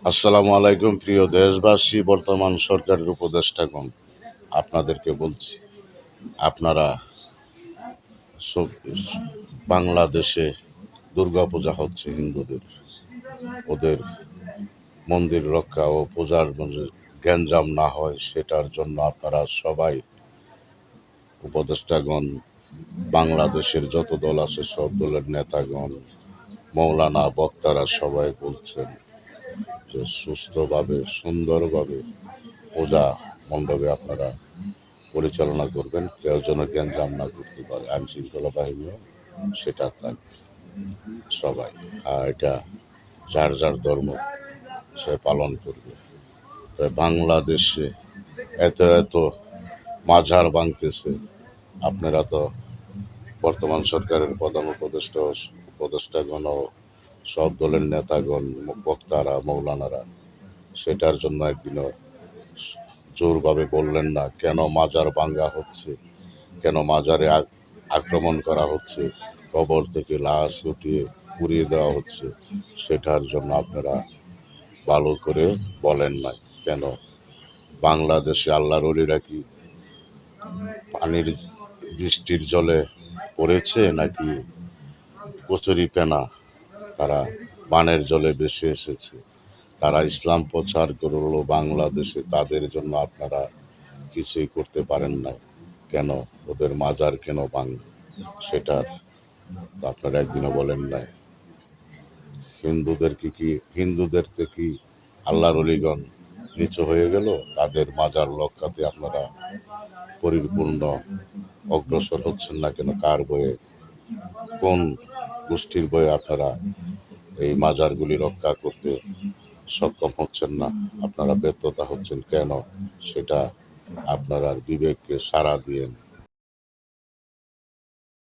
আসসালামু আলাইকুম প্রিয় দেশবাসী, বর্তমান সরকারের উপদেষ্টাগণ, আপনাদেরকে বলছি, আপনারা বাংলাদেশে দুর্গাপূজা হচ্ছে হিন্দুদের, ওদের মন্দির রক্ষা ও পূজার মধ্যে গ্যাঞ্জাম না হয় সেটার জন্য আপনারা সবাই উপদেষ্টাগণ, বাংলাদেশের যত দল আছে সব দলের নেতাগণ, মৌলানা বক্তারা সবাই বলছেন যে সুস্থভাবে সুন্দরভাবে পূজা মণ্ডপে আপনারা পরিচালনা করবেন, কেউ যেন গ্যাঞ্জাম না করতে পারে। আইন শৃঙ্খলা বাহিনীও সেটা থাকবে সবাই, আর এটা যার যার ধর্ম সে পালন করবে। তো বাংলাদেশে এত এত মাজার ভাঙতেছে, আপনারা তো বর্তমান সরকারের প্রধান উপদেষ্টাগণ ও সব দলের নেতাগণ, বক্তারা, মৌলানারা সেটার জন্য একদিনও জোরভাবে বললেন না কেন মাজার ভাঙ্গা হচ্ছে, কেন মাজারে আক্রমণ করা হচ্ছে, কবর থেকে লাশ উঠিয়ে পুড়িয়ে দেওয়া হচ্ছে, সেটার জন্য আপনারা ভালো করে বলেন নাই কেন? বাংলাদেশে আল্লাহর ওলিরা কি পানির বৃষ্টির জলে পড়েছে নাকি কচুরি পেনা তারা বানের জলে ভেসে এসেছে? তারা ইসলাম প্রচার করলো বাংলাদেশে, তাদের জন্য আপনারা কিছুই করতে পারেন না কেন? ওদের মাজার কেন ভাঙবে সেটার তো আপনারা একদিনও বলেন নাই। হিন্দুদের থেকে আল্লাহর অলিগণ নিচু হয়ে গেল? তাদের মাজার রক্ষাতে আপনারা পরিপূর্ণ অগ্রসর হচ্ছেন না কেন? কার বয়ে, কোন গোষ্ঠীর বয়ে আপনারা এই মাজারগুলি রক্ষা করতে সক্ষম হচ্ছেন না? আপনারা ব্যর্থতা হচ্ছেন কেন? সেটা আপনারা বিবেককে সাড়া দিয়েন।